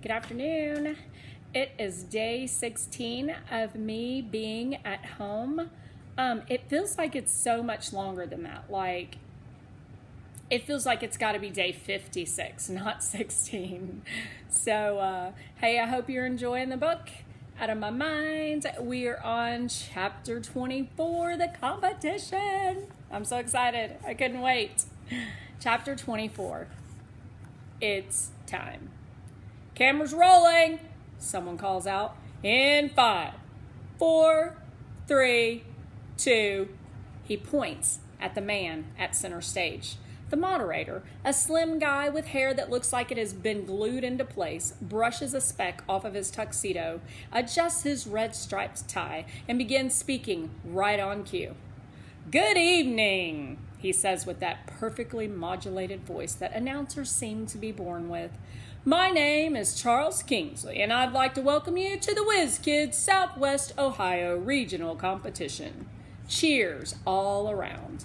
Good afternoon. It is day 16 of me being at home. It feels like it's so much longer than that. It feels like it's got to be day 56, not 16. So, hey, I hope you're enjoying the book. Out of my mind, we are on chapter 24, the competition. I'm so excited. I couldn't wait. Chapter 24. It's time. Camera's rolling, someone calls out. In 5, 4, 3, 2. He points at the man at center stage. The moderator, a slim guy with hair that looks like it has been glued into place, brushes a speck off of his tuxedo, adjusts his red striped tie, and begins speaking right on cue. Good evening, he says with that perfectly modulated voice that announcers seem to be born with. My name is Charles Kingsley, and I'd like to welcome you to the Whiz Kids Southwest Ohio Regional Competition. Cheers all around.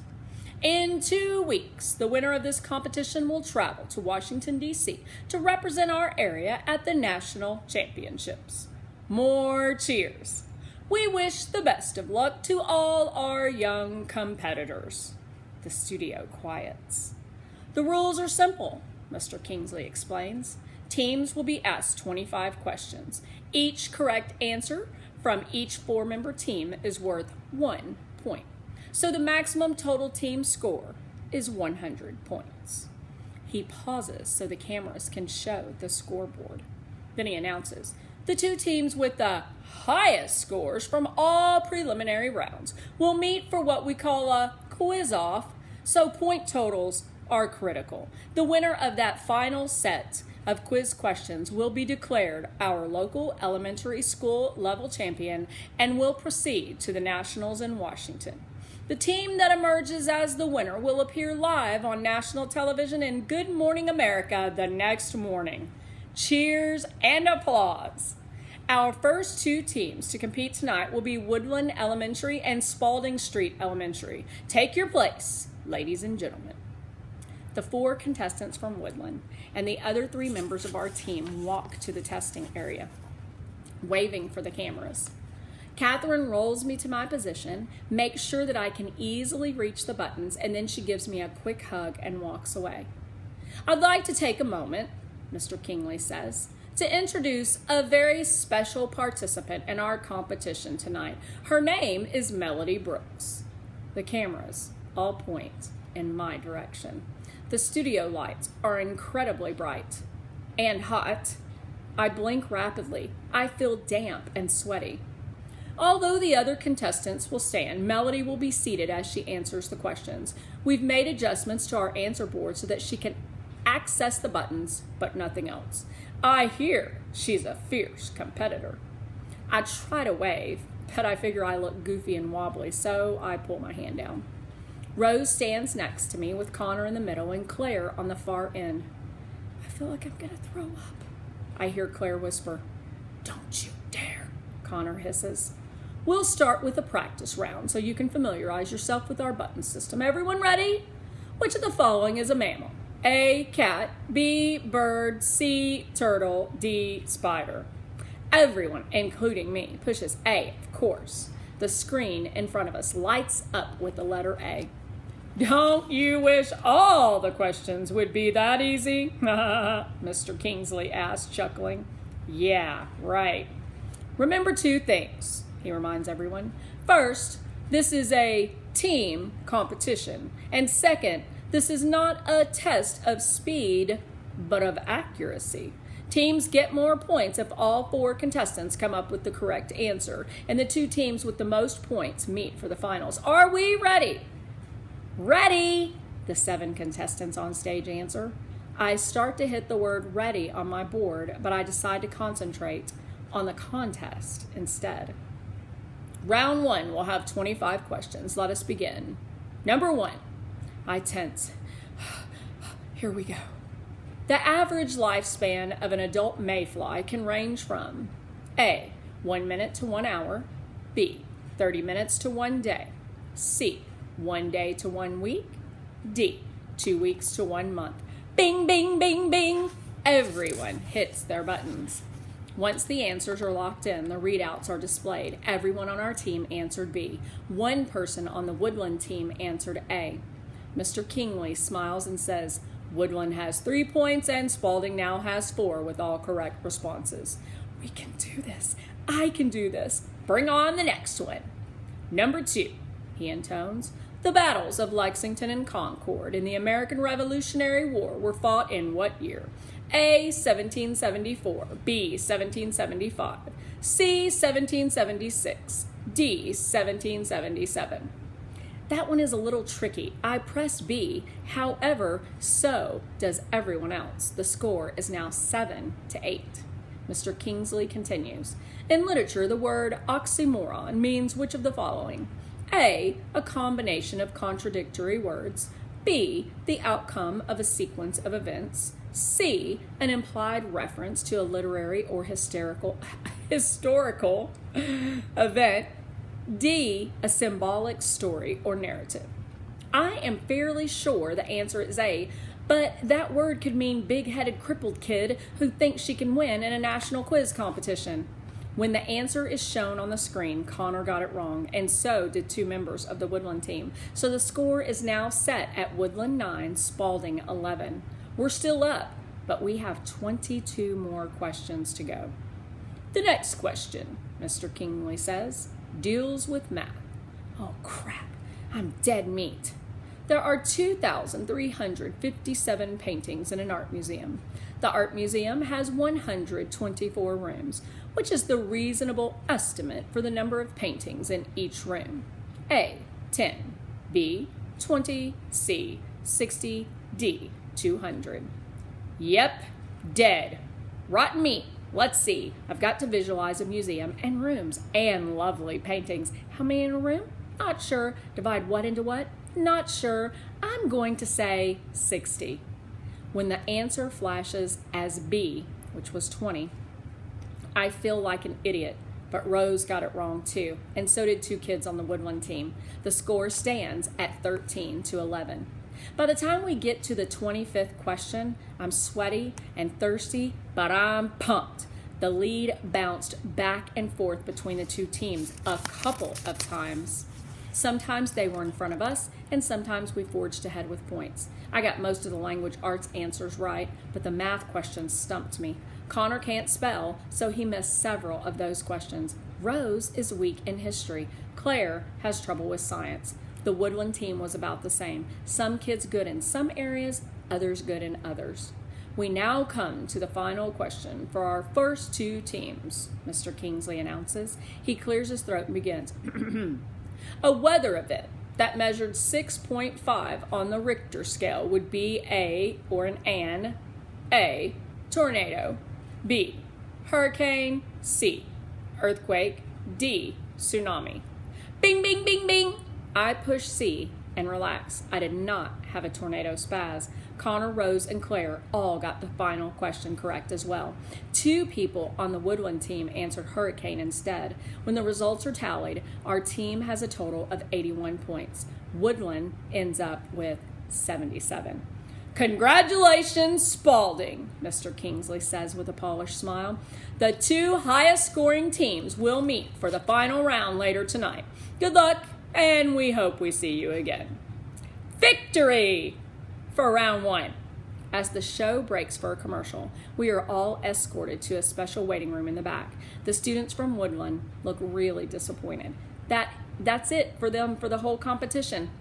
In 2 weeks, the winner of this competition will travel to Washington, D.C. to represent our area at the National Championships. More cheers. We wish the best of luck to all our young competitors. The studio quiets. The rules are simple, Mr. Kingsley explains. Teams will be asked 25 questions. Each correct answer from each four-member team is worth 1 point. So the maximum total team score is 100 points. He pauses so the cameras can show the scoreboard. Then he announces, the 2 teams with the highest scores from all preliminary rounds will meet for what we call a quiz-off, so point totals are critical. The winner of that final set of quiz questions will be declared our local elementary school level champion and will proceed to the nationals in Washington. The team that emerges as the winner will appear live on national television in Good Morning America the next morning. Cheers and applause. Our first 2 teams to compete tonight will be Woodland Elementary and Spaulding Street Elementary. Take your place, ladies and gentlemen. The 4 contestants from Woodland and the other 3 members of our team walk to the testing area, waving for the cameras. Catherine rolls me to my position, makes sure that I can easily reach the buttons, and then she gives me a quick hug and walks away. I'd like to take a moment, Mr. Kingsley says, to introduce a very special participant in our competition tonight. Her name is Melody Brooks. The cameras all point in my direction. The studio lights are incredibly bright and hot. I blink rapidly. I feel damp and sweaty. Although the other contestants will stand, Melody will be seated as she answers the questions. We've made adjustments to our answer board so that she can access the buttons, but nothing else. I hear she's a fierce competitor. I try to wave, but I figure I look goofy and wobbly, so I pull my hand down. Rose stands next to me with Connor in the middle and Claire on the far end. I feel like I'm going to throw up. I hear Claire whisper, Don't you dare, Connor hisses. We'll start with a practice round so you can familiarize yourself with our button system. Everyone ready? Which of the following is a mammal? A, cat, B, bird, C, turtle, D, spider. Everyone, including me, pushes A, of course. The screen in front of us lights up with the letter A. Don't you wish all the questions would be that easy? Mr. Kingsley asked, chuckling. Yeah, right. Remember 2 things, he reminds everyone. First, this is a team competition. And second, this is not a test of speed, but of accuracy. Teams get more points if all 4 contestants come up with the correct answer, and the 2 teams with the most points meet for the finals. Are we ready? Ready, the 7 contestants on stage answer. I start to hit the word ready on my board, but I decide to concentrate on the contest instead. Round 1 will have 25 questions. Let us begin. Number 1. I tense. Here we go. The average lifespan of an adult mayfly can range from A, 1 minute to 1 hour, B, 30 minutes to 1 day, C, 1 day to 1 week, D, 2 weeks to 1 month. Bing, bing, bing, bing. Everyone hits their buttons. Once the answers are locked in, the readouts are displayed. Everyone on our team answered B. One person on the Woodland team answered A. Mr. Kingley smiles and says, Woodland has 3 points and Spaulding now has 4 with all correct responses. We can do this. I can do this. Bring on the next one. Number 2, he intones. The battles of Lexington and Concord in the American Revolutionary War were fought in what year? A, 1774, B, 1775, C, 1776, D, 1777. That one is a little tricky. I pressed B, however, so does everyone else. The score is now 7-8. Mr. Kingsley continues. In literature, the word oxymoron means which of the following? A, a combination of contradictory words. B, the outcome of a sequence of events. C, an implied reference to a literary or historical event. D, a symbolic story or narrative. I am fairly sure the answer is A, but that word could mean big-headed crippled kid who thinks she can win in a national quiz competition. When the answer is shown on the screen, Connor got it wrong, and so did 2 members of the Woodland team. So the score is now set at Woodland 9, Spaulding 11. We're still up, but we have 22 more questions to go. The next question, Mr. Kingley says, deals with math. Oh crap, I'm dead meat. There are 2,357 paintings in an art museum. The art museum has 124 rooms, which is the reasonable estimate for the number of paintings in each room. A, 10, B, 20, C, 60, D, 200. Yep, dead. Rotten meat. Let's see. I've got to visualize a museum and rooms and lovely paintings. How many in a room? Not sure. Divide what into what? Not sure. I'm going to say 60. When the answer flashes as B, which was 20, I feel like an idiot, but Rose got it wrong too, and so did 2 kids on the Woodland team. The score stands at 13-11. By the time we get to the 25th question, I'm sweaty and thirsty, but I'm pumped. The lead bounced back and forth between the 2 teams a couple of times. Sometimes they were in front of us, and sometimes we forged ahead with points. I got most of the language arts answers right, but the math questions stumped me. Connor can't spell, so he missed several of those questions. Rose is weak in history. Claire has trouble with science. The Woodland team was about the same. Some kids good in some areas, others good in others. We now come to the final question for our first 2 teams, Mr. Kingsley announces. He clears his throat and begins. A weather event that measured 6.5 on the Richter scale would be A, or an A, tornado, B, hurricane, C, earthquake, D, tsunami. Bing, bing, bing, bing. I push C and relax. I did not have a tornado spaz. Connor, Rose, and Claire all got the final question correct as well. 2 people on the Woodland team answered hurricane instead. When the results are tallied, our team has a total of 81 points. Woodland ends up with 77. Congratulations, Spaulding, Mr. Kingsley says with a polished smile. The 2 highest scoring teams will meet for the final round later tonight. Good luck, and we hope we see you again. Victory for round 1. As the show breaks for a commercial, we are all escorted to a special waiting room in the back. The students from Woodland look really disappointed. That's it for them for the whole competition.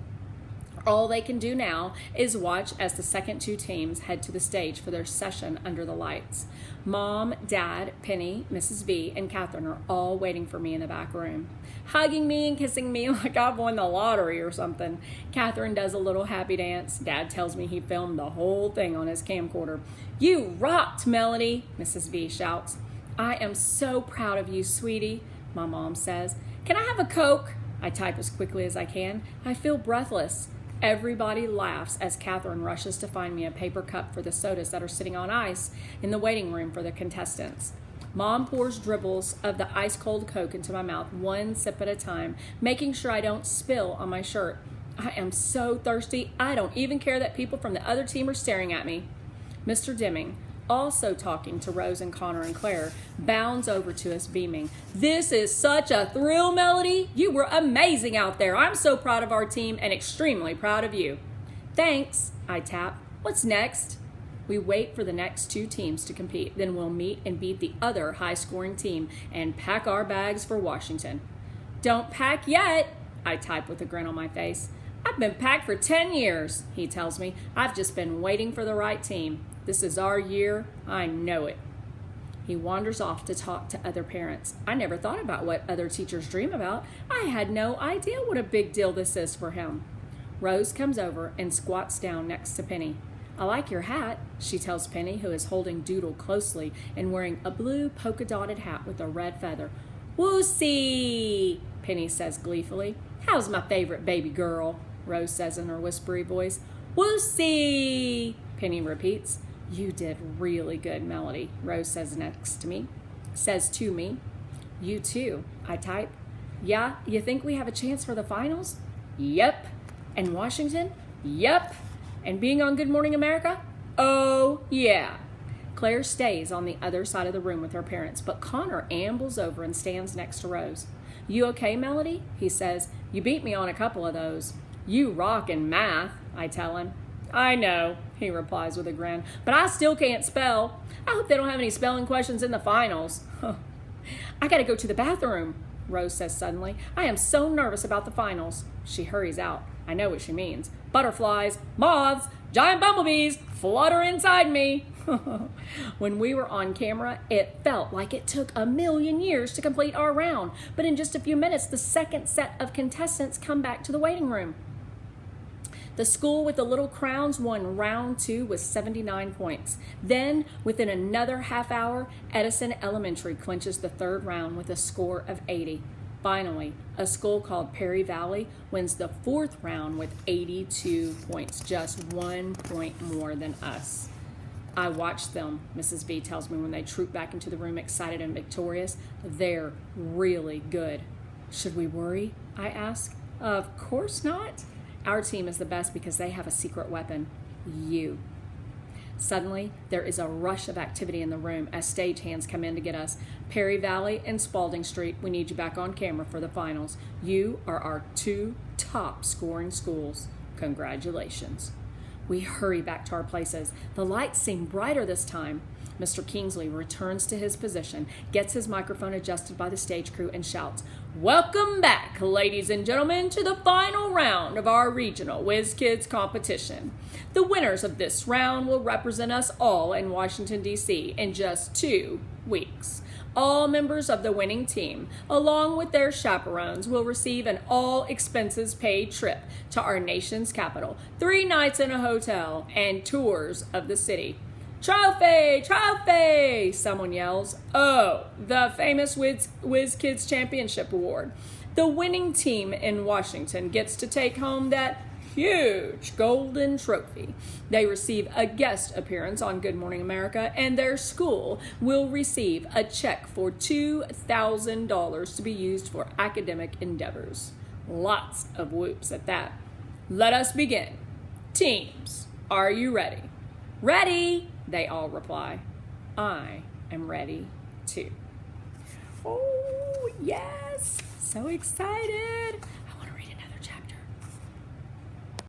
All they can do now is watch as the second 2 teams head to the stage for their session under the lights. Mom, Dad, Penny, Mrs. V, and Catherine are all waiting for me in the back room, hugging me and kissing me like I've won the lottery or something. Catherine does a little happy dance. Dad tells me he filmed the whole thing on his camcorder. You rocked, Melody, Mrs. V shouts. I am so proud of you, sweetie, my mom says. Can I have a Coke? I type as quickly as I can. I feel breathless. Everybody laughs as Catherine rushes to find me a paper cup for the sodas that are sitting on ice in the waiting room for the contestants. Mom pours dribbles of the ice-cold Coke into my mouth, 1 sip at a time, making sure I don't spill on my shirt. I am so thirsty, I don't even care that people from the other team are staring at me. Mr. Deming, also talking to Rose and Connor and Claire, bounds over to us beaming. This is such a thrill, Melody. You were amazing out there. I'm so proud of our team and extremely proud of you. Thanks, I tap. What's next? We wait for the next two teams to compete. Then we'll meet and beat the other high-scoring team and pack our bags for Washington. Don't pack yet, I type with a grin on my face. I've been packed for 10 years, he tells me. I've just been waiting for the right team. This is our year. I know it. He wanders off to talk to other parents. I never thought about what other teachers dream about. I had no idea what a big deal this is for him. Rose comes over and squats down next to Penny. I like your hat, she tells Penny, who is holding Doodle closely and wearing a blue polka-dotted hat with a red feather. Woosey, Penny says gleefully. How's my favorite baby girl? Rose says in her whispery voice. Woosey, Penny repeats. You did really good, Melody, Rose says to me. You too, I type. Yeah, you think we have a chance for the finals? Yep. And Washington? Yep. And being on Good Morning America? Oh, yeah. Claire stays on the other side of the room with her parents, but Connor ambles over and stands next to Rose. You okay, Melody? He says. You beat me on a couple of those. You rock in math, I tell him. I know, he replies with a grin, but I still can't spell. I hope they don't have any spelling questions in the finals. I gotta go to the bathroom, Rose says suddenly. I am so nervous about the finals. She hurries out. I know what she means. Butterflies, moths, giant bumblebees flutter inside me. When we were on camera, it felt like it took 1,000,000 years to complete our round, but in just a few minutes, the second set of contestants come back to the waiting room. The school with the little crowns won round 2 with 79 points. Then, within another half hour, Edison Elementary clinches the third round with a score of 80. Finally, a school called Perry Valley wins the fourth round with 82 points, just 1 point more than us. I watched them, Mrs. B tells me when they troop back into the room excited and victorious. They're really good. Should we worry? I ask. Of course not. Our team is the best because they have a secret weapon. You. Suddenly, there is a rush of activity in the room as stagehands come in to get us. Perry Valley and Spaulding Street, we need you back on camera for the finals. You are our 2 top scoring schools. Congratulations. We hurry back to our places. The lights seem brighter this time. Mr. Kingsley returns to his position, gets his microphone adjusted by the stage crew, and shouts, Welcome back, ladies and gentlemen, to the final round of our regional Whiz Kids competition. The winners of this round will represent us all in Washington, D.C. in just 2 weeks. All members of the winning team, along with their chaperones, will receive an all-expenses-paid trip to our nation's capital, 3 nights in a hotel, and tours of the city. Trophy! Trophy! Someone yells. Oh, the famous Whiz Kids Championship Award. The winning team in Washington gets to take home that huge golden trophy. They receive a guest appearance on Good Morning America, and their school will receive a check for $2,000 to be used for academic endeavors. Lots of whoops at that. Let us begin. Teams, are you ready? Ready, they all reply. I am ready too. Oh, yes, so excited.